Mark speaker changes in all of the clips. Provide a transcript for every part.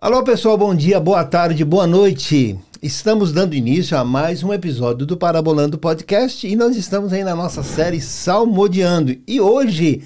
Speaker 1: Alô pessoal, bom dia, boa tarde, boa noite. Estamos dando início a mais um episódio do Parabolando Podcast e nós estamos aí na nossa série Salmodiando. E hoje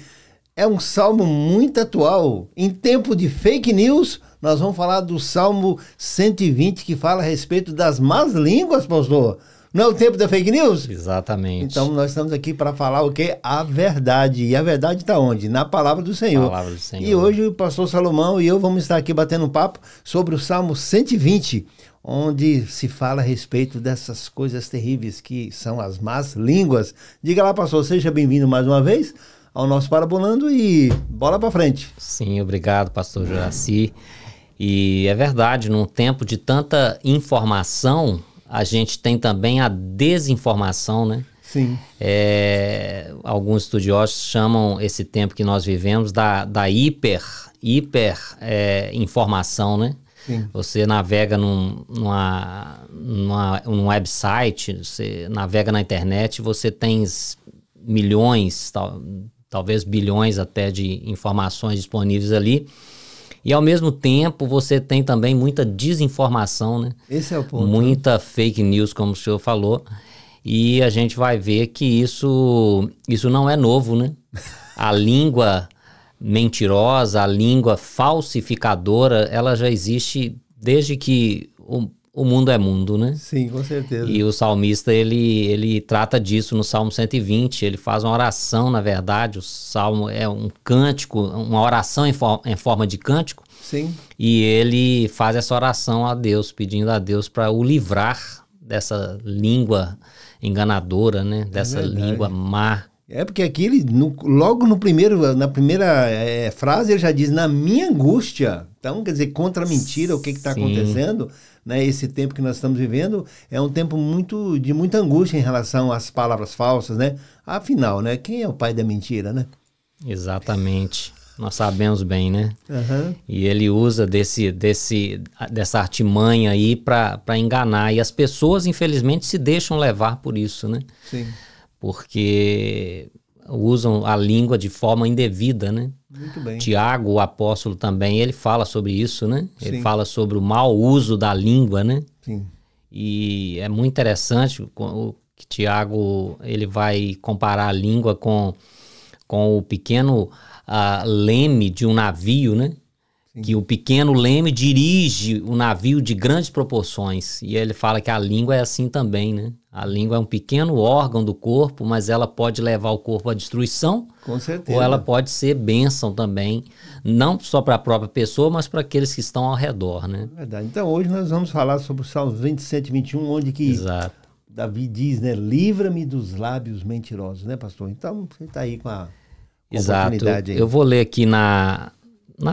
Speaker 1: é um salmo muito atual. Em tempo de fake news, nós vamos falar do Salmo 120, que fala a respeito das más línguas, pastor. Não é o tempo da fake news?
Speaker 2: Exatamente.
Speaker 1: Então nós estamos aqui para falar o quê? A verdade. E a verdade está onde? Na palavra do Senhor.
Speaker 2: Palavra do Senhor.
Speaker 1: E hoje o pastor Salomão e eu vamos estar aqui batendo um papo sobre o Salmo 120, onde se fala a respeito dessas coisas terríveis que são as más línguas. Diga lá, pastor, seja bem-vindo mais uma vez ao nosso Parabolando e bola para frente.
Speaker 2: Sim, obrigado, pastor Juraci. E é verdade, num tempo de tanta informação, a gente tem também a desinformação, né?
Speaker 1: Sim.
Speaker 2: Alguns estudiosos chamam esse tempo que nós vivemos da hiper informação, né?
Speaker 1: Sim.
Speaker 2: Você navega num website, você navega na internet, você tem milhões, talvez bilhões até de informações disponíveis ali. E ao mesmo tempo você tem também muita desinformação, né?
Speaker 1: Esse é o ponto.
Speaker 2: Muita fake news, como o senhor falou. E a gente vai ver que isso não é novo, né? A língua mentirosa, a língua falsificadora, ela já existe desde que o mundo é mundo, né?
Speaker 1: Sim, com certeza.
Speaker 2: E o salmista, ele trata disso no Salmo 120, ele faz uma oração, na verdade, o Salmo é um cântico, uma oração em forma de cântico.
Speaker 1: Sim.
Speaker 2: E ele faz essa oração a Deus, pedindo a Deus para o livrar dessa língua enganadora, né? Dessa língua má.
Speaker 1: É porque aqui, logo na primeira frase, ele já diz, na minha angústia. Então, quer dizer, contra a mentira, o que está acontecendo, né? Esse tempo que nós estamos vivendo é um tempo de muita angústia em relação às palavras falsas, né? Afinal, né? Quem é o pai da mentira, né?
Speaker 2: Exatamente. Nós sabemos bem, né?
Speaker 1: Uhum.
Speaker 2: E ele usa dessa artimanha aí para enganar. E as pessoas, infelizmente, se deixam levar por isso, né?
Speaker 1: Sim.
Speaker 2: Porque usam a língua de forma indevida, né?
Speaker 1: Muito bem.
Speaker 2: Tiago, o apóstolo, também, ele fala sobre isso, né?
Speaker 1: Sim.
Speaker 2: Ele fala sobre o mau uso da língua, né?
Speaker 1: Sim.
Speaker 2: E é muito interessante o que Tiago, ele vai comparar a língua com o pequeno leme de um navio, né? Sim. Que o pequeno leme dirige o navio de grandes proporções. E ele fala que a língua é assim também, né? A língua é um pequeno órgão do corpo, mas ela pode levar o corpo à destruição.
Speaker 1: Com certeza.
Speaker 2: Ou ela pode ser bênção também, não só para a própria pessoa, mas para aqueles que estão ao redor, né?
Speaker 1: Verdade. Então hoje nós vamos falar sobre o Salmo 27 e 21, onde que
Speaker 2: Exato.
Speaker 1: Davi diz, né? Livra-me dos lábios mentirosos, né, pastor? Então você está aí com a oportunidade aí.
Speaker 2: Eu vou ler aqui na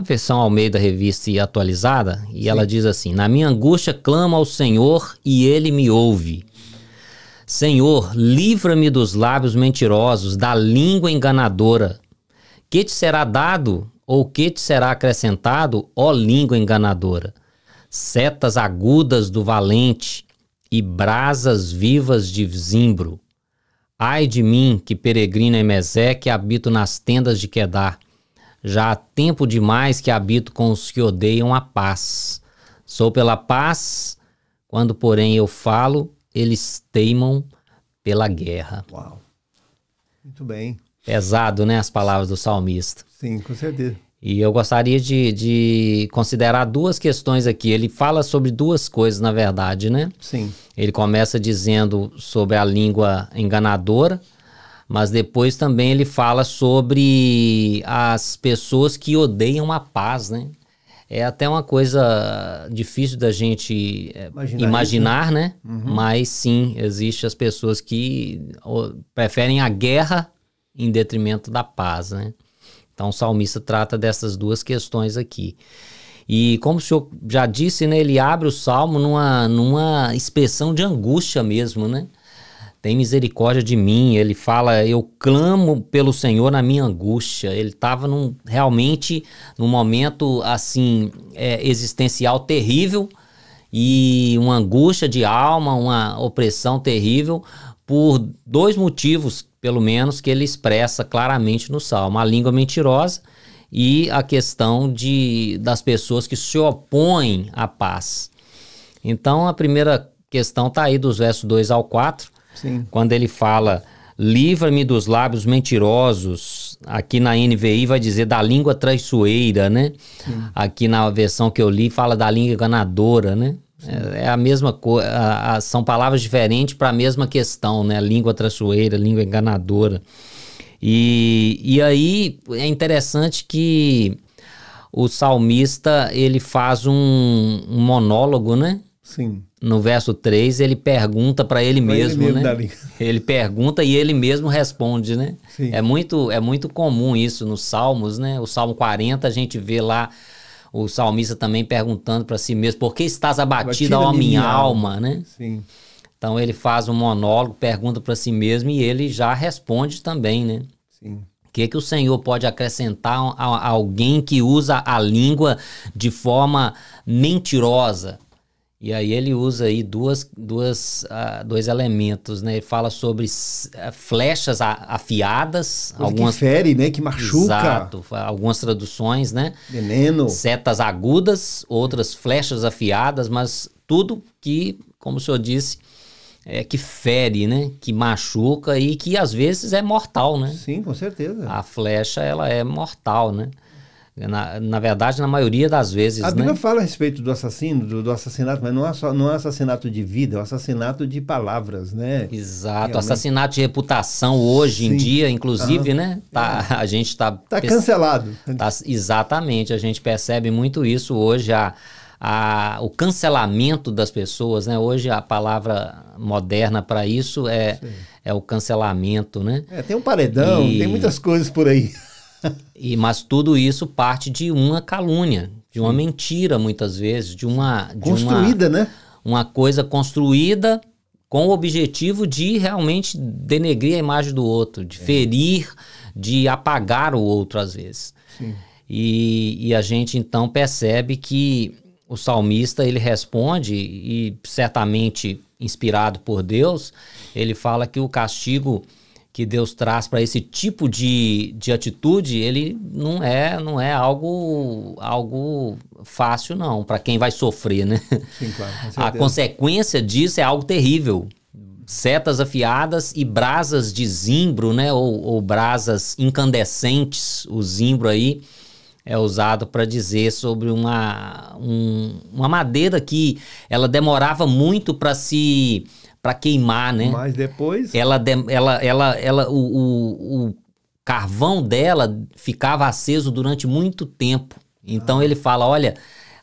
Speaker 2: versão Almeida Revista e Atualizada, e Sim. Ela diz assim: na minha angústia clamo ao Senhor e Ele me ouve. Senhor, livra-me dos lábios mentirosos, da língua enganadora. Que te será dado ou que te será acrescentado, ó língua enganadora? Setas agudas do valente e brasas vivas de zimbro. Ai de mim, que peregrino em Meseque, habito nas tendas de Quedar. Já há tempo demais que habito com os que odeiam a paz. Sou pela paz, quando porém eu falo, eles teimam pela guerra.
Speaker 1: Uau, muito bem.
Speaker 2: Pesado, né, as palavras do salmista.
Speaker 1: Sim, com certeza.
Speaker 2: E eu gostaria de considerar duas questões aqui. Ele fala sobre duas coisas, na verdade, né?
Speaker 1: Sim.
Speaker 2: Ele começa dizendo sobre a língua enganadora, mas depois também ele fala sobre as pessoas que odeiam a paz, né? É até uma coisa difícil da gente imaginar, né? Uhum. Mas sim, existem as pessoas que preferem a guerra em detrimento da paz, né? Então o salmista trata dessas duas questões aqui. E como o senhor já disse, né, ele abre o salmo numa expressão de angústia mesmo, né? Tem misericórdia de mim, ele fala, eu clamo pelo Senhor na minha angústia. Ele estava realmente num momento assim, existencial terrível e uma angústia de alma, uma opressão terrível por dois motivos, pelo menos, que ele expressa claramente no salmo. A língua mentirosa e a questão das pessoas que se opõem à paz. Então, a primeira questão está aí dos versos 2 ao 4,
Speaker 1: Sim.
Speaker 2: quando ele fala: livra-me dos lábios mentirosos. Aqui na NVI vai dizer da língua traiçoeira, né?
Speaker 1: Sim.
Speaker 2: Aqui na versão que eu li fala da língua enganadora, né? É a mesma coisa, são palavras diferentes para a mesma questão, né? Língua traiçoeira, língua enganadora. E aí é interessante que o salmista, ele faz um monólogo, né?
Speaker 1: Sim.
Speaker 2: No verso 3, ele pergunta para ele mesmo, né? Ele pergunta e ele mesmo responde, né?
Speaker 1: Sim.
Speaker 2: É muito comum isso nos Salmos, né? O Salmo 40, a gente vê lá o salmista também perguntando para si mesmo: por que estás abatida, ó minha alma, né?
Speaker 1: Sim.
Speaker 2: Então ele faz um monólogo, pergunta para si mesmo e ele já responde também, né?
Speaker 1: Sim.
Speaker 2: O que o Senhor pode acrescentar a alguém que usa a língua de forma mentirosa? E aí ele usa aí dois elementos, né? Ele fala sobre flechas afiadas.
Speaker 1: Algumas que fere, né? Que machuca.
Speaker 2: Exato. Algumas traduções, né?
Speaker 1: Veneno.
Speaker 2: Setas agudas, outras flechas afiadas, mas tudo que, como o senhor disse, que fere, né? Que machuca e que às vezes é mortal, né?
Speaker 1: Sim, com certeza.
Speaker 2: A flecha, ela é mortal, né? Na verdade, na maioria das vezes,
Speaker 1: a Bíblia fala a respeito do assassino, do assassinato, mas não é assassinato de vida, é um assassinato de palavras, né?
Speaker 2: Exato, realmente. Assassinato de reputação hoje em dia, inclusive, né? A gente está...
Speaker 1: Está cancelado.
Speaker 2: Exatamente, a gente percebe muito isso hoje, o cancelamento das pessoas, né? Hoje a palavra moderna para isso é o cancelamento, né?
Speaker 1: Tem um paredão, tem muitas coisas por aí.
Speaker 2: Mas tudo isso parte de uma calúnia, de uma mentira, muitas vezes,
Speaker 1: construída, né?
Speaker 2: Uma coisa construída com o objetivo de realmente denegrir a imagem do outro, de ferir, de apagar o outro às vezes.
Speaker 1: Sim.
Speaker 2: E a gente então percebe que o salmista, ele responde, e certamente inspirado por Deus, ele fala que o castigo que Deus traz para esse tipo de atitude, ele não é algo fácil, não, para quem vai sofrer, né?
Speaker 1: Sim, claro, com certeza.
Speaker 2: A consequência disso é algo terrível. Setas afiadas e brasas de zimbro, né? Ou brasas incandescentes. O zimbro aí é usado para dizer sobre uma madeira que ela demorava muito para queimar, né?
Speaker 1: Mas depois...
Speaker 2: O carvão dela ficava aceso durante muito tempo. Então ele fala, olha,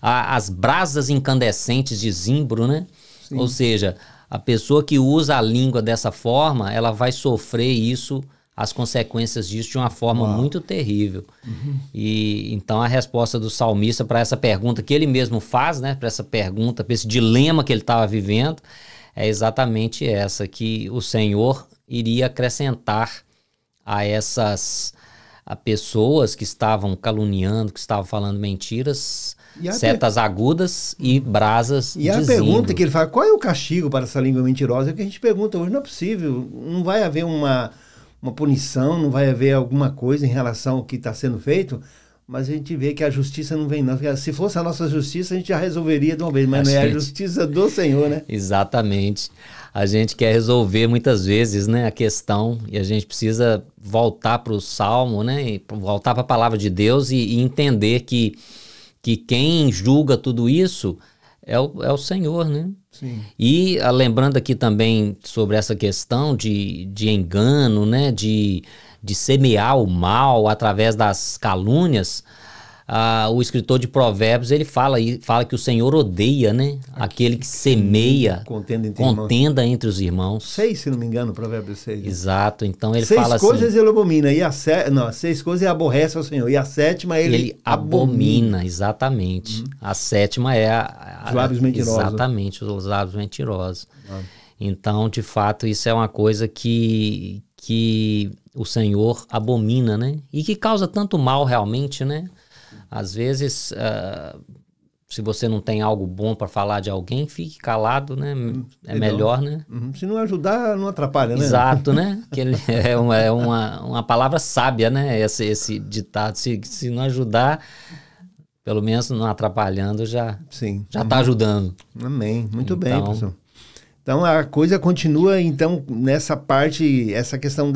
Speaker 2: as brasas incandescentes de zimbro, né? Sim. Ou seja, a pessoa que usa a língua dessa forma, ela vai sofrer isso, as consequências disso de uma forma muito terrível.
Speaker 1: Uhum.
Speaker 2: E então a resposta do salmista para essa pergunta que ele mesmo faz, né? Para essa pergunta, para esse dilema que ele estava vivendo, é exatamente essa, que o Senhor iria acrescentar a pessoas que estavam caluniando, que estavam falando mentiras, setas agudas e brasas de zimbro.
Speaker 1: E a pergunta que ele fala, qual é o castigo para essa língua mentirosa? É o que a gente pergunta hoje, não é possível, não vai haver uma punição, não vai haver alguma coisa em relação ao que está sendo feito, mas a gente vê que a justiça não vem não. Se fosse a nossa justiça, a gente já resolveria de uma vez, mas não é a justiça do Senhor, né?
Speaker 2: Exatamente. A gente quer resolver muitas vezes, né, a questão, e a gente precisa voltar para o Salmo, né, e voltar para a palavra de Deus e entender que quem julga tudo isso é o Senhor, né?
Speaker 1: Sim.
Speaker 2: E lembrando aqui também sobre essa questão de engano, né, de semear o mal através das calúnias, o escritor de Provérbios, ele fala que o Senhor odeia, né, aquele que semeia contenda entre os irmãos.
Speaker 1: 6, se não me engano, Provérbios 6.
Speaker 2: Exato, então ele fala assim...
Speaker 1: 6 coisas ele abomina, 6 coisas ele aborrece ao Senhor, e a 7ª ele
Speaker 2: abomina. Exatamente. A 7ª é
Speaker 1: os lábios mentirosos.
Speaker 2: Exatamente, os lábios mentirosos. Então, de fato, isso é uma coisa que o Senhor abomina, né? E que causa tanto mal realmente, né? Às vezes se você não tem algo bom para falar de alguém, fique calado, né? É
Speaker 1: Legal.
Speaker 2: melhor, né?
Speaker 1: Se não ajudar, não atrapalha, né?
Speaker 2: Exato, né? Que é uma palavra sábia, né? Esse ditado. Se não ajudar, pelo menos não atrapalhando, já está ajudando.
Speaker 1: Amém. Muito bem, professor. Então, a coisa continua, então, nessa parte, essa questão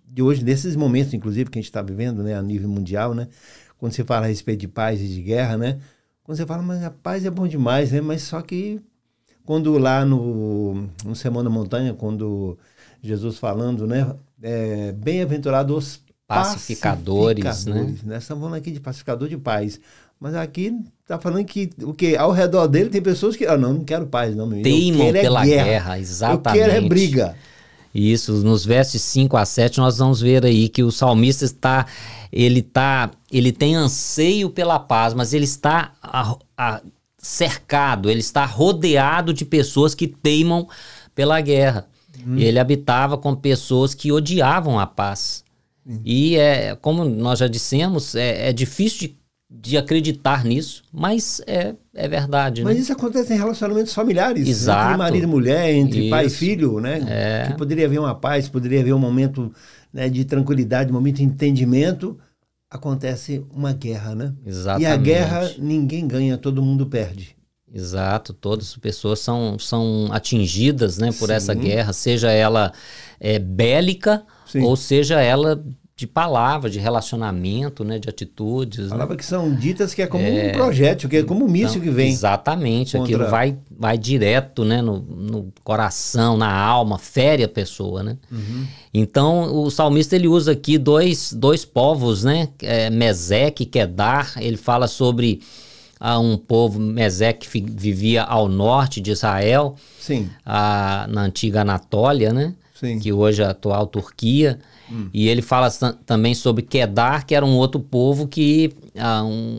Speaker 1: de hoje, desses momentos, inclusive, que a gente está vivendo, né, a nível mundial, né? Quando você fala a respeito de paz e de guerra, né? Quando você fala, mas a paz é bom demais, né? Mas só que quando lá no Sermão da Montanha, quando Jesus falando, né? Bem-aventurados os
Speaker 2: pacificadores, né?
Speaker 1: Nós estamos falando aqui de pacificador de paz. Mas aqui está falando que o que ao redor dele tem pessoas que não quero paz, não.
Speaker 2: Teimam pela guerra, exatamente.
Speaker 1: Eu quero é briga.
Speaker 2: Isso, nos versos 5 a 7 nós vamos ver aí que o salmista ele tem anseio pela paz, mas ele está cercado, ele está rodeado de pessoas que teimam pela guerra. Ele habitava com pessoas que odiavam a paz. E como nós já dissemos, é difícil de acreditar nisso, mas é verdade.
Speaker 1: Mas
Speaker 2: né?
Speaker 1: Isso acontece em relacionamentos familiares,
Speaker 2: Exato.
Speaker 1: Entre marido e mulher, entre
Speaker 2: Isso.
Speaker 1: pai e filho, né? Que poderia haver uma paz, poderia haver um momento, né, de tranquilidade, um momento de entendimento. Acontece uma guerra, né?
Speaker 2: Exatamente.
Speaker 1: E a guerra, ninguém ganha, todo mundo perde.
Speaker 2: Exato, todas as pessoas são atingidas, né, por essa guerra, seja ela bélica, ou seja ela de palavra, de relacionamento, né, de atitudes.
Speaker 1: Palavras que são ditas que é como um projétil, que é como um míssil que vem.
Speaker 2: Exatamente, aquilo vai direto, né, no coração, na alma, fere a pessoa, né? Então, o salmista ele usa aqui dois povos, né, Meseque e Quedar. Ele fala sobre um povo, Meseque, que vivia ao norte de Israel, na antiga Anatólia, né? Que hoje é a atual Turquia. E ele fala também sobre Quedar, que era um outro povo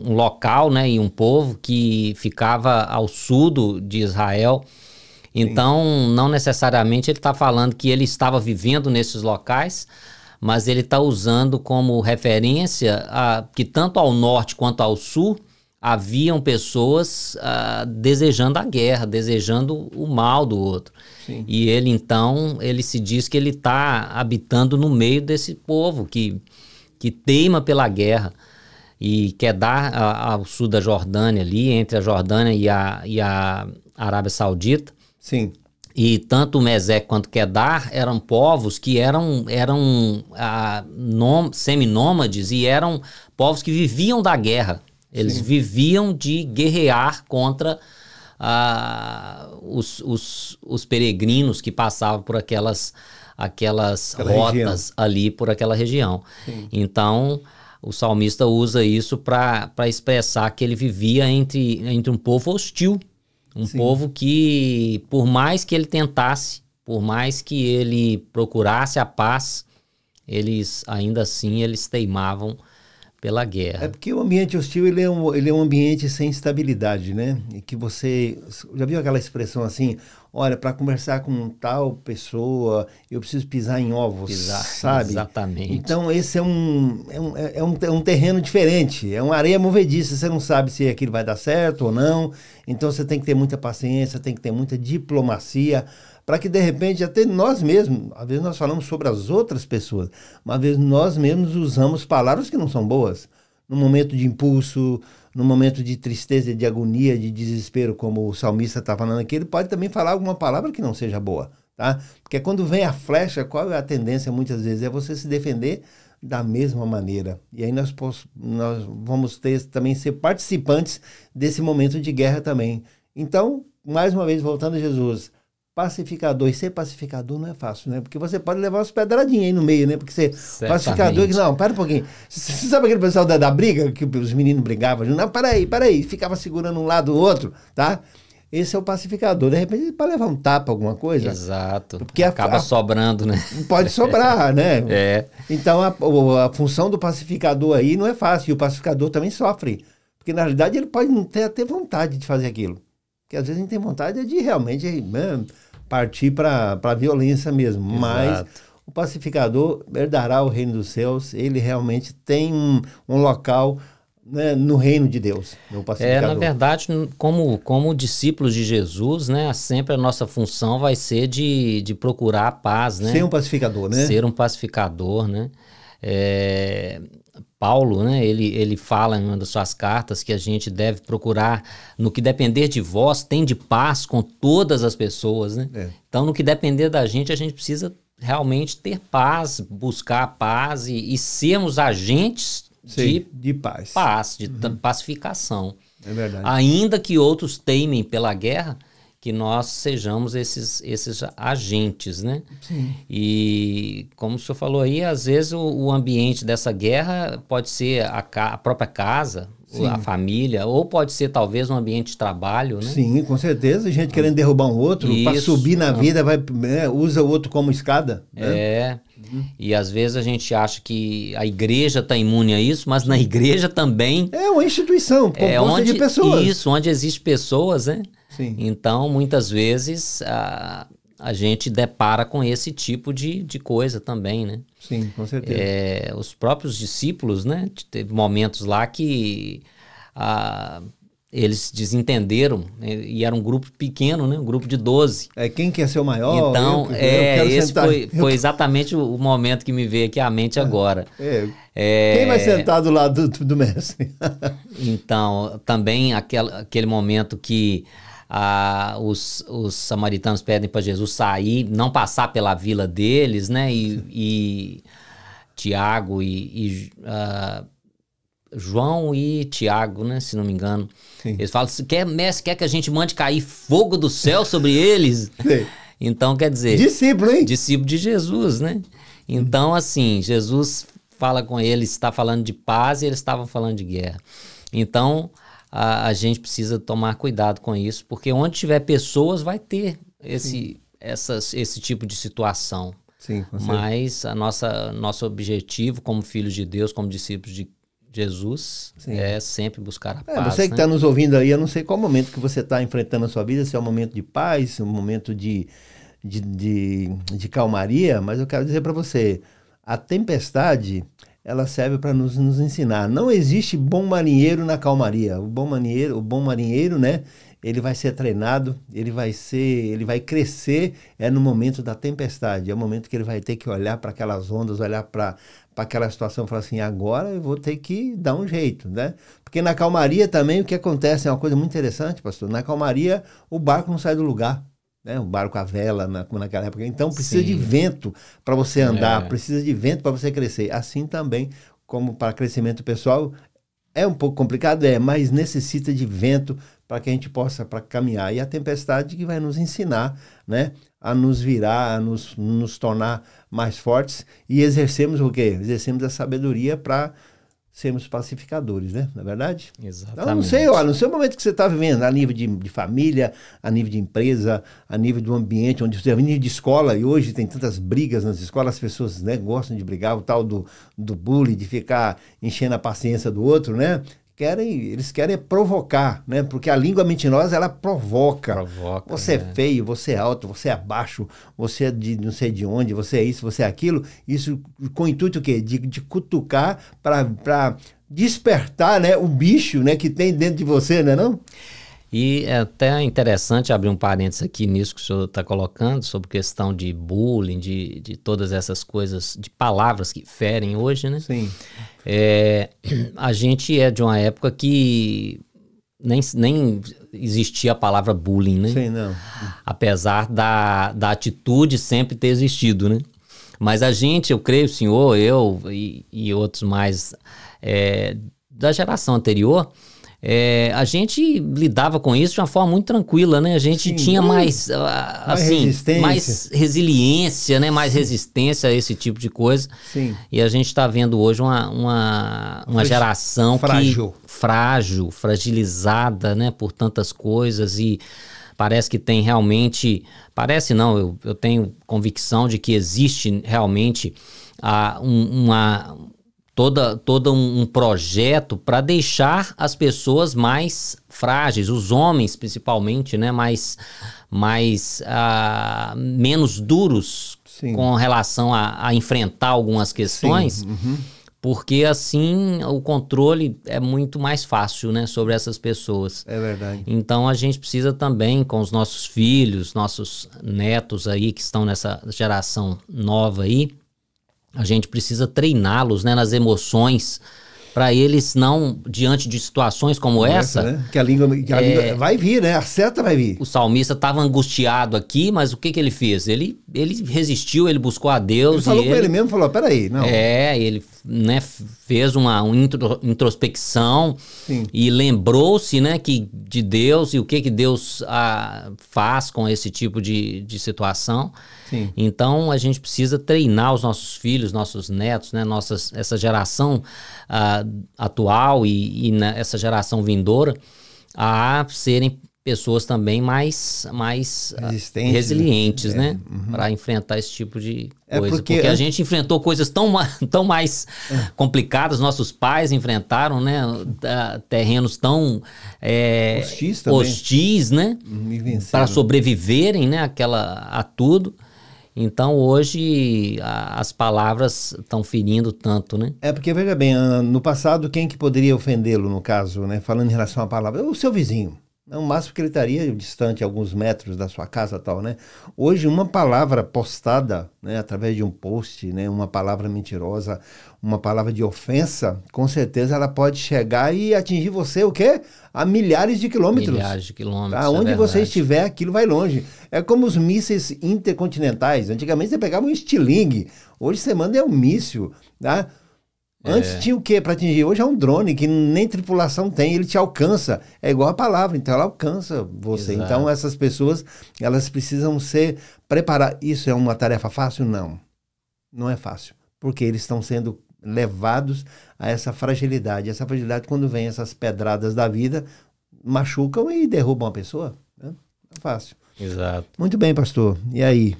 Speaker 2: um local, né, e um povo que ficava ao sul de Israel. Então, não necessariamente ele está falando que ele estava vivendo nesses locais, mas ele está usando como referência que tanto ao norte quanto ao sul haviam pessoas desejando a guerra, desejando o mal do outro. E ele, então, ele se diz que ele está habitando no meio desse povo que teima pela guerra e quer dar ao sul da Jordânia, ali, entre a Jordânia e a Arábia Saudita. E tanto Meseque quanto Quedar eram povos que eram seminômades e eram povos que viviam da guerra. Eles viviam de guerrear contra os peregrinos que passavam por aquelas rotas ali, por aquela região. Então, o salmista usa isso para expressar que ele vivia entre um povo hostil, povo que, por mais que ele tentasse, por mais que ele procurasse a paz, ainda assim eles teimavam pela guerra.
Speaker 1: É porque o ambiente hostil ele é um ambiente sem estabilidade, né? E que você já viu aquela expressão assim, olha, para conversar com tal pessoa, eu preciso pisar em ovos, sabe?
Speaker 2: Exatamente.
Speaker 1: Então esse é um terreno diferente, é uma areia movediça, você não sabe se aquilo vai dar certo ou não, então você tem que ter muita paciência, tem que ter muita diplomacia, para que de repente até nós mesmos, às vezes nós falamos sobre as outras pessoas, mas às vezes nós mesmos usamos palavras que não são boas. No momento de impulso, no momento de tristeza, de agonia, de desespero, como o salmista está falando aqui, ele pode também falar alguma palavra que não seja boa, tá? Porque quando vem a flecha, qual é a tendência muitas vezes? É você se defender da mesma maneira. E aí nós vamos também ser participantes desse momento de guerra também. Então, mais uma vez, voltando a Jesus, pacificador, e ser pacificador não é fácil, né? Porque você pode levar umas pedradinhas aí no meio, né? Porque ser pacificador, não, para um pouquinho. Você sabe aquele pessoal da briga, que os meninos brigavam? Não, para aí, ficava segurando um lado ou outro, tá? Esse é o pacificador. De repente, ele pode levar um tapa, alguma coisa.
Speaker 2: Exato.
Speaker 1: Porque
Speaker 2: acaba sobrando, né?
Speaker 1: Pode sobrar, né? Então, a função do pacificador aí não é fácil. E o pacificador também sofre. Porque, na realidade, ele pode não ter até vontade de fazer aquilo. Porque, às vezes, a gente tem vontade de realmente partir para a violência mesmo. Exato. Mas o pacificador herdará o reino dos céus. Ele realmente tem um local né, no reino de Deus, no pacificador.
Speaker 2: Na verdade, como discípulos de Jesus, né, sempre a nossa função vai ser de procurar a paz, né?
Speaker 1: Ser um pacificador, né?
Speaker 2: Ser um pacificador, né? Paulo, né, ele fala em uma das suas cartas que a gente deve procurar, no que depender de vós, tende paz com todas as pessoas, né? Então, no que depender da gente, a gente precisa realmente ter paz, buscar a paz e sermos agentes de paz, de pacificação.
Speaker 1: É verdade.
Speaker 2: Ainda que outros teimem pela guerra, que nós sejamos esses agentes, né?
Speaker 1: Sim.
Speaker 2: E como o senhor falou aí, às vezes o ambiente dessa guerra pode ser a própria casa, a família, ou pode ser talvez um ambiente de trabalho, né?
Speaker 1: Sim, com certeza. Gente querendo derrubar um outro, para subir na vida, usa o outro como escada. Né?
Speaker 2: E às vezes a gente acha que a igreja está imune a isso, mas na igreja também...
Speaker 1: É uma instituição, composta de pessoas.
Speaker 2: Isso, onde existem pessoas, né?
Speaker 1: Sim.
Speaker 2: Então, muitas vezes, a gente depara com esse tipo de coisa também, né?
Speaker 1: Sim, com certeza.
Speaker 2: Os próprios discípulos, né? Teve momentos lá que eles desentenderam, né? E era um grupo pequeno, né? Um grupo de 12.
Speaker 1: Quem quer ser o maior?
Speaker 2: Então, esse foi exatamente o momento que me veio aqui à mente agora.
Speaker 1: Quem vai sentar do lado do mestre?
Speaker 2: Então, também aquele momento que... os samaritanos pedem para Jesus sair, não passar pela vila deles, né? E Tiago e João e Tiago, né? Se não me engano. Sim. Eles falam, mestre, quer que a gente mande cair fogo do céu sobre eles? Sim. Então, quer dizer...
Speaker 1: Discípulo, hein?
Speaker 2: Discípulo de Jesus, né? Então, assim, Jesus fala com eles, está falando de paz e eles estavam falando de guerra. Então... A gente precisa tomar cuidado com isso, porque onde tiver pessoas vai ter esse tipo de situação.
Speaker 1: Sim, com certeza.
Speaker 2: Mas nosso objetivo como filhos de Deus, como discípulos de Jesus, é sempre buscar a paz.
Speaker 1: Você que está nos ouvindo aí, eu não sei qual momento que você está enfrentando a sua vida, se é um momento de paz, se é um momento de calmaria, mas eu quero dizer para você, a tempestade... ela serve para nos ensinar. Não existe bom marinheiro na calmaria. O bom marinheiro, né? Ele vai ser treinado, ele vai crescer no momento da tempestade. É o momento que ele vai ter que olhar para aquelas ondas, olhar para aquela situação e falar assim, agora eu vou ter que dar um jeito, né? Porque na calmaria também o que acontece é uma coisa muito interessante, pastor. Na calmaria o barco não sai do lugar. O barco à vela naquela época. Então precisa de vento para você andar, precisa de vento para você crescer. Assim também, como para crescimento pessoal, é um pouco complicado, mas necessita de vento para que a gente possa caminhar. E a tempestade que vai nos ensinar, né, a nos virar, a nos tornar mais fortes e exercemos o quê? Exercemos a sabedoria para sermos pacificadores, né? Não é verdade?
Speaker 2: Exatamente.
Speaker 1: Então, não sei o momento que você está vivendo, a nível de família, a nível de empresa, a nível do ambiente, onde você a nível de escola, e hoje tem tantas brigas nas escolas, as pessoas, né, gostam de brigar, o tal do bullying, de ficar enchendo a paciência do outro, né? Eles querem provocar, né? Porque a língua mentirosa, ela provoca. Você é feio, você é alto, você é baixo, você é de não sei de onde, você é isso, você é aquilo. Isso com o intuito o quê? De cutucar para despertar, né, o bicho, né, que tem dentro de você, né, não?
Speaker 2: E é até interessante abrir um parênteses aqui nisso que o senhor está colocando, sobre questão de bullying, de todas essas coisas, de palavras que ferem hoje, né?
Speaker 1: Sim.
Speaker 2: A gente é de uma época que nem existia a palavra bullying, né?
Speaker 1: Sim, não.
Speaker 2: Apesar da atitude sempre ter existido, né? Mas a gente, eu creio, o senhor, eu e outros mais da geração anterior, a gente lidava com isso de uma forma muito tranquila, né? A gente tinha mais resiliência, né? Mais resistência a esse tipo de coisa.
Speaker 1: Sim.
Speaker 2: E a gente está vendo hoje uma geração frágil, fragilizada, né? Por tantas coisas e parece que tem realmente... Parece não, eu tenho convicção de que existe realmente todo um projeto para deixar as pessoas mais frágeis, os homens principalmente, né, menos duros. Sim. Com relação a enfrentar algumas questões, porque assim o controle é muito mais fácil, né, sobre essas pessoas.
Speaker 1: É verdade.
Speaker 2: Então a gente precisa também, com os nossos filhos, nossos netos aí que estão nessa geração nova aí, a gente precisa treiná-los, né, nas emoções, para eles não, diante de situações como essa,
Speaker 1: né? Que a língua vai vir, né? A seta vai vir.
Speaker 2: O salmista estava angustiado aqui, mas o que ele fez? Ele resistiu, ele buscou a Deus.
Speaker 1: Ele falou com ele mesmo, falou, peraí, não.
Speaker 2: Ele, né, fez uma introspecção.
Speaker 1: Sim.
Speaker 2: E lembrou-se, né, de Deus e o que Deus faz com esse tipo de situação.
Speaker 1: Sim.
Speaker 2: Então a gente precisa treinar os nossos filhos, nossos netos, né, essa geração atual e essa geração vindoura a serem pessoas também mais resilientes, né? Para enfrentar esse tipo de coisa. Porque a gente enfrentou coisas tão mais complicadas, nossos pais enfrentaram, né? Terrenos tão hostis, né? Para sobreviverem, né? A tudo. Então, hoje, as palavras estão ferindo tanto, né?
Speaker 1: Porque, veja bem, no passado, quem que poderia ofendê-lo, no caso, né? Falando em relação à palavra? O seu vizinho. O máximo que ele estaria distante, alguns metros da sua casa e tal, né? Hoje, uma palavra postada, né, através de um post, né, uma palavra mentirosa, uma palavra de ofensa, com certeza ela pode chegar e atingir você, o quê? A milhares de quilômetros.
Speaker 2: Milhares de quilômetros,
Speaker 1: aonde você estiver, aquilo vai longe. É como os mísseis intercontinentais. Antigamente você pegava um estilingue, hoje você manda um míssil, tá? Antes tinha o quê para atingir? Hoje é um drone que nem tripulação tem, ele te alcança. É igual a palavra, então ela alcança você.
Speaker 2: Exato.
Speaker 1: Então essas pessoas, elas precisam ser preparadas. Isso é uma tarefa fácil? Não. Não é fácil. Porque eles estão sendo levados a essa fragilidade. Essa fragilidade, quando vem essas pedradas da vida, machucam e derrubam a pessoa. Né? Não é fácil.
Speaker 2: Exato.
Speaker 1: Muito bem, pastor. E aí?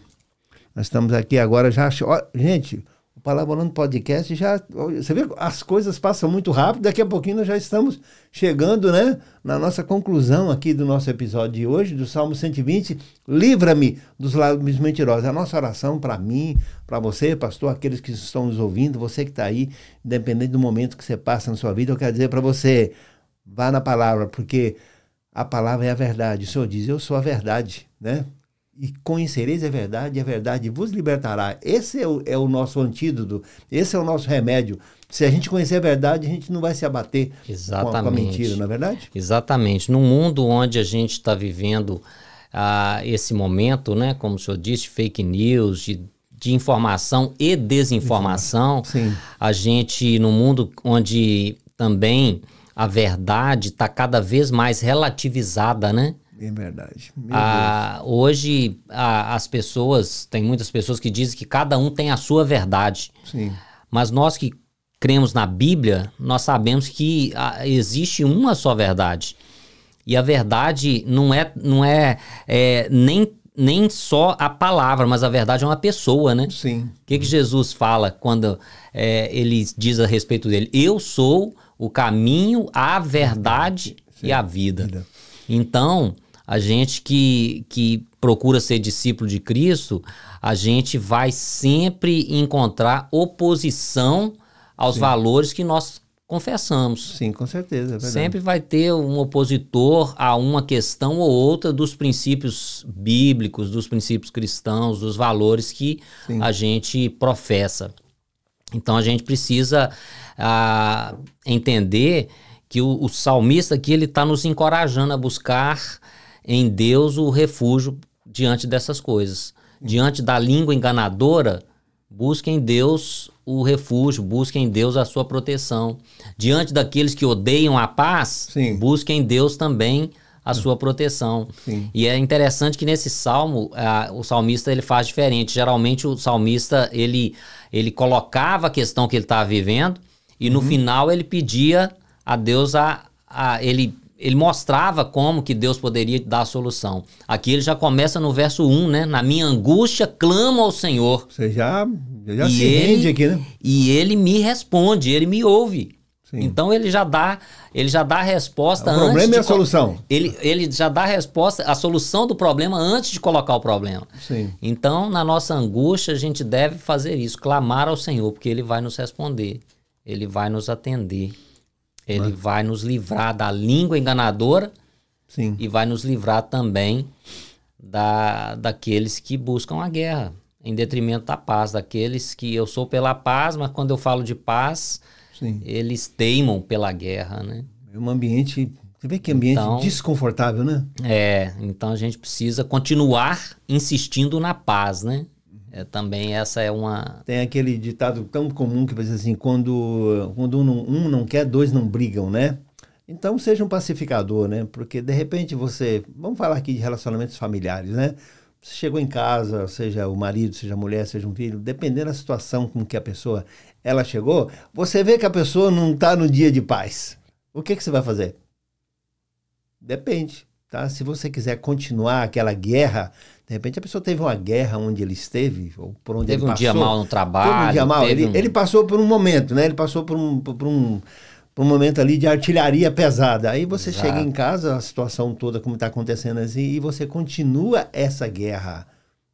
Speaker 1: Nós estamos aqui agora já... Gente... O Parabolando Podcast já... Você vê, as coisas passam muito rápido. Daqui a pouquinho nós já estamos chegando, né, na nossa conclusão aqui do nosso episódio de hoje, do Salmo 120. Livra-me dos lábios mentirosos. A nossa oração para mim, para você, pastor, aqueles que estão nos ouvindo, você que está aí, independente do momento que você passa na sua vida, eu quero dizer para você, vá na palavra, porque a palavra é a verdade. O Senhor diz, eu sou a verdade, né? E conhecereis a verdade vos libertará. Esse é o nosso antídoto, esse é o nosso remédio. Se a gente conhecer a verdade, a gente não vai se abater com a mentira, não é verdade?
Speaker 2: Exatamente. No mundo onde a gente está vivendo esse momento, né, como o senhor disse, fake news, de informação e desinformação,
Speaker 1: Sim.
Speaker 2: A gente, no mundo onde também a verdade está cada vez mais relativizada, né?
Speaker 1: É verdade.
Speaker 2: Hoje as pessoas, tem muitas pessoas que dizem que cada um tem a sua verdade.
Speaker 1: Sim.
Speaker 2: Mas nós que cremos na Bíblia, nós sabemos que existe uma só verdade. E a verdade não é nem só a palavra, mas a verdade é uma pessoa, né?
Speaker 1: Sim.
Speaker 2: O que Jesus fala quando ele diz a respeito dele? Eu sou o caminho, a verdade e a vida. Então, a gente que procura ser discípulo de Cristo, a gente vai sempre encontrar oposição aos valores que nós confessamos.
Speaker 1: Sim, com certeza. É verdade.
Speaker 2: Sempre vai ter um opositor a uma questão ou outra dos princípios bíblicos, dos princípios cristãos, dos valores que a gente professa. Então, a gente precisa entender que o salmista aqui ele está nos encorajando a buscar em Deus o refúgio diante dessas coisas. Diante da língua enganadora, busque em Deus o refúgio, busque em Deus a sua proteção. Diante daqueles que odeiam a paz, busque em Deus também a sua proteção.
Speaker 1: Sim.
Speaker 2: E é interessante que nesse salmo, o salmista ele faz diferente. Geralmente o salmista ele colocava a questão que ele estava vivendo e no final ele pedia a Deus ele mostrava como que Deus poderia dar a solução. Aqui ele já começa no verso 1, né? Na minha angústia, clamo ao Senhor.
Speaker 1: Você já se rende aqui, né?
Speaker 2: E ele me responde, ele me ouve.
Speaker 1: Sim.
Speaker 2: Então ele já dá a resposta
Speaker 1: antes. O problema é a solução.
Speaker 2: Ele já dá a solução do problema antes de colocar o problema.
Speaker 1: Sim.
Speaker 2: Então, na nossa angústia, a gente deve fazer isso, clamar ao Senhor, porque ele vai nos responder. ele vai nos atender. Ele vai nos livrar da língua enganadora.
Speaker 1: Sim.
Speaker 2: E vai nos livrar também daqueles que buscam a guerra, em detrimento da paz. Daqueles que eu sou pela paz, mas quando eu falo de paz,
Speaker 1: Sim.
Speaker 2: eles teimam pela guerra, né?
Speaker 1: É um ambiente... Você vê que ambiente desconfortável, né?
Speaker 2: Então a gente precisa continuar insistindo na paz, né? Também essa é uma...
Speaker 1: Tem aquele ditado tão comum que diz assim, quando um não quer, dois não brigam, né? Então seja um pacificador, né? Porque de repente você... Vamos falar aqui de relacionamentos familiares, né? Você chegou em casa, seja o marido, seja a mulher, seja um filho, dependendo da situação com que a pessoa ela chegou, você vê que a pessoa não está no dia de paz. O que você vai fazer? Depende, tá? Se você quiser continuar aquela guerra, de repente a pessoa teve uma guerra onde ele esteve, ou por onde ele passou.
Speaker 2: Teve um dia mal no trabalho.
Speaker 1: Teve um dia mal. Ele passou por um momento, né? Ele passou por um momento ali de artilharia pesada. Aí você chega em casa, a situação toda como está acontecendo assim, e você continua essa guerra.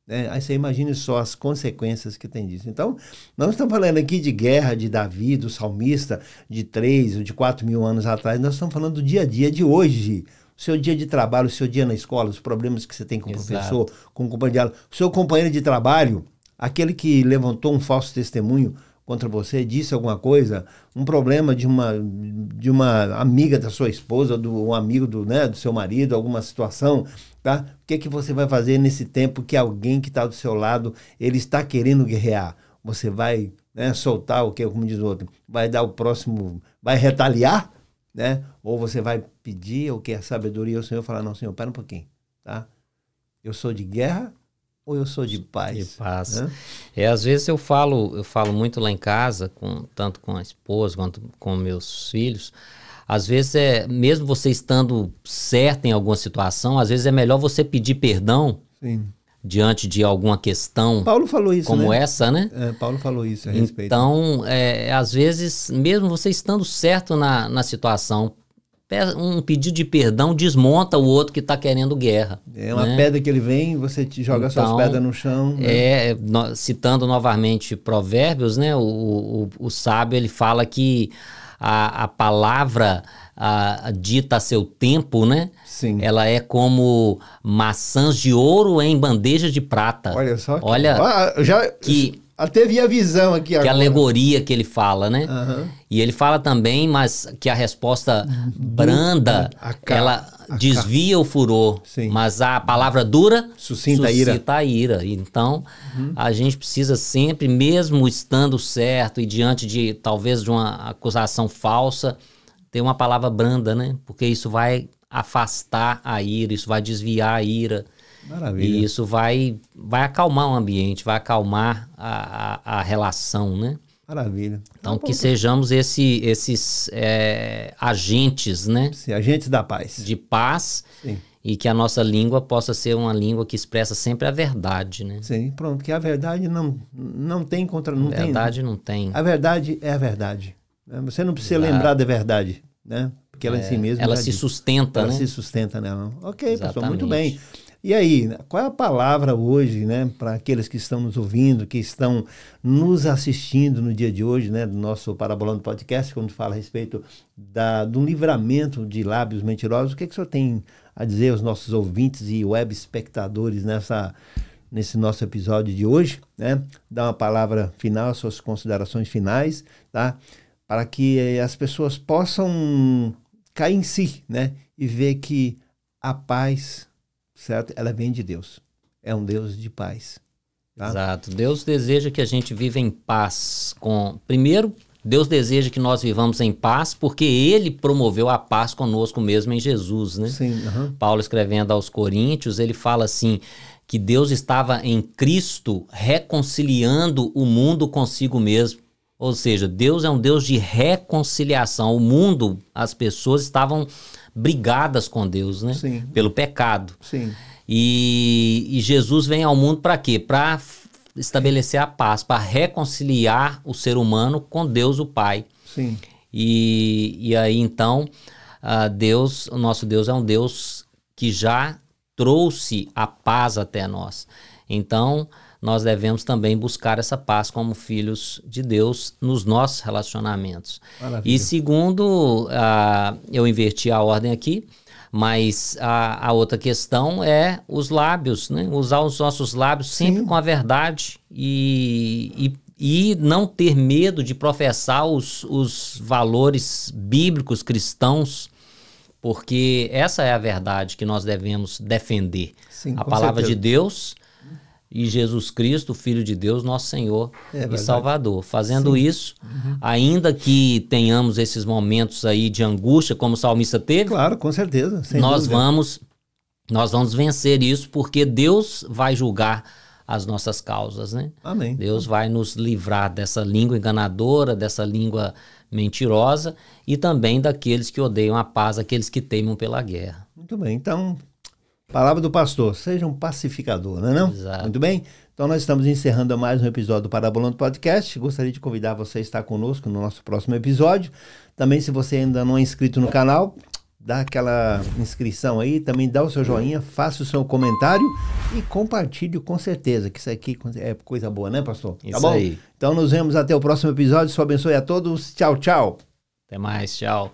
Speaker 1: Né? Aí você imagine só as consequências que tem disso. Então, nós estamos falando aqui de guerra de Davi, do salmista, de 3 ou de 4 mil anos atrás. Nós estamos falando do dia a dia de hoje. O seu dia de trabalho, o seu dia na escola, os problemas que você tem com o professor, com o companheiro, o seu companheiro de trabalho, aquele que levantou um falso testemunho contra você, disse alguma coisa, um problema de uma amiga da sua esposa, um amigo do seu marido, alguma situação, tá? O que você vai fazer nesse tempo que alguém que está do seu lado, ele está querendo guerrear? Você vai soltar o que, como diz o outro, vai dar o próximo, vai retaliar, né? Ou você vai pedir o que? A sabedoria ao Senhor, falar, não, Senhor, para um pouquinho, tá? Eu sou de guerra ou eu sou de paz?
Speaker 2: De paz. Às vezes eu falo muito lá em casa, tanto com a esposa quanto com meus filhos. Às vezes, mesmo você estando certo em alguma situação, às vezes é melhor você pedir perdão. Sim. Diante de alguma questão.
Speaker 1: Paulo falou isso,
Speaker 2: como essa, né?
Speaker 1: Paulo falou isso a respeito.
Speaker 2: Então, às vezes, mesmo você estando certo na situação, um pedido de perdão desmonta o outro que está querendo guerra.
Speaker 1: É uma pedra que ele vem, você te joga suas pedras no chão. Né?
Speaker 2: Citando novamente Provérbios, né? O sábio ele fala que a palavra dita a seu tempo, né?
Speaker 1: Sim.
Speaker 2: Ela é como maçãs de ouro em bandeja de prata.
Speaker 1: Olha só.
Speaker 2: Até
Speaker 1: vi a visão aqui agora.
Speaker 2: Que alegoria que ele fala, né?
Speaker 1: Uhum.
Speaker 2: E ele fala também, mas que a resposta branda, ela desvia o furor. Sim. Mas a palavra dura suscita a ira. Então, a gente precisa sempre, mesmo estando certo e diante de, talvez, de uma acusação falsa, ter uma palavra branda, né? Porque isso vai afastar a ira, isso vai desviar a ira.
Speaker 1: Maravilha.
Speaker 2: E isso vai acalmar o ambiente, vai acalmar a relação, né?
Speaker 1: Maravilha.
Speaker 2: Então, que sejamos esses agentes, né?
Speaker 1: Sim, agentes da paz.
Speaker 2: De paz. Sim. E que a nossa língua possa ser uma língua que expressa sempre a verdade, né?
Speaker 1: Sim, pronto. Que a verdade não tem contra... Não
Speaker 2: verdade não tem.
Speaker 1: A verdade é a verdade. Você não precisa lembrar da verdade, né? Porque ela em si mesma...
Speaker 2: Ela se sustenta, né?
Speaker 1: Ela se sustenta nela. Ok, pastor, muito bem. E aí, qual é a palavra hoje, né, para aqueles que estão nos ouvindo, que estão nos assistindo no dia de hoje, né, do nosso Parabolando Podcast, quando fala a respeito do livramento de lábios mentirosos? O que o senhor tem a dizer aos nossos ouvintes e web espectadores nesse nosso episódio de hoje, né? Dá uma palavra final, suas considerações finais, tá? Para que as pessoas possam cair em si, né, e ver que a paz... certo? Ela vem de Deus. É um Deus de paz. Tá?
Speaker 2: Exato. Deus deseja que a gente viva em paz. Primeiro, Deus deseja que nós vivamos em paz porque Ele promoveu a paz conosco mesmo em Jesus, né?
Speaker 1: Sim.
Speaker 2: Paulo, escrevendo aos Coríntios, ele fala assim, que Deus estava em Cristo reconciliando o mundo consigo mesmo. Ou seja, Deus é um Deus de reconciliação. O mundo, as pessoas estavam brigadas com Deus, né?
Speaker 1: Sim.
Speaker 2: Pelo pecado.
Speaker 1: Sim.
Speaker 2: E Jesus vem ao mundo para quê? Para estabelecer a paz, para reconciliar o ser humano com Deus o Pai.
Speaker 1: Sim.
Speaker 2: E aí então, o nosso Deus é um Deus que já trouxe a paz até nós. Então, nós devemos também buscar essa paz como filhos de Deus nos nossos relacionamentos.
Speaker 1: Maravilha.
Speaker 2: E segundo, eu inverti a ordem aqui, mas a outra questão é os lábios, né? Usar os nossos lábios sempre
Speaker 1: Sim.
Speaker 2: com a verdade e não ter medo de professar os valores bíblicos cristãos, porque essa é a verdade que nós devemos defender.
Speaker 1: Sim,
Speaker 2: A
Speaker 1: com
Speaker 2: palavra
Speaker 1: certeza.
Speaker 2: de Deus e Jesus Cristo, Filho de Deus, nosso Senhor e
Speaker 1: verdade.
Speaker 2: Salvador. Fazendo isso, ainda que tenhamos esses momentos aí de angústia, como o salmista teve,
Speaker 1: Claro, com certeza. Sem
Speaker 2: nós
Speaker 1: dúvida.
Speaker 2: vamos vencer isso, porque Deus vai julgar as nossas causas, né?
Speaker 1: Amém.
Speaker 2: Deus vai nos livrar dessa língua enganadora, dessa língua mentirosa e também daqueles que odeiam a paz, aqueles que teimam pela guerra.
Speaker 1: Muito bem. Então, palavra do pastor, seja um pacificador, não é não?
Speaker 2: Exato.
Speaker 1: Muito bem. Então, nós estamos encerrando mais um episódio do Parabolando Podcast. Gostaria de convidar você a estar conosco no nosso próximo episódio. Também, se você ainda não é inscrito no canal, dá aquela inscrição aí, também dá o seu joinha, faça o seu comentário e compartilhe com certeza, que isso aqui é coisa boa, né, pastor? Tá
Speaker 2: Isso
Speaker 1: bom?
Speaker 2: aí.
Speaker 1: Então, nos vemos até o próximo episódio. Só abençoe a todos. Tchau, tchau.
Speaker 2: Até mais, tchau.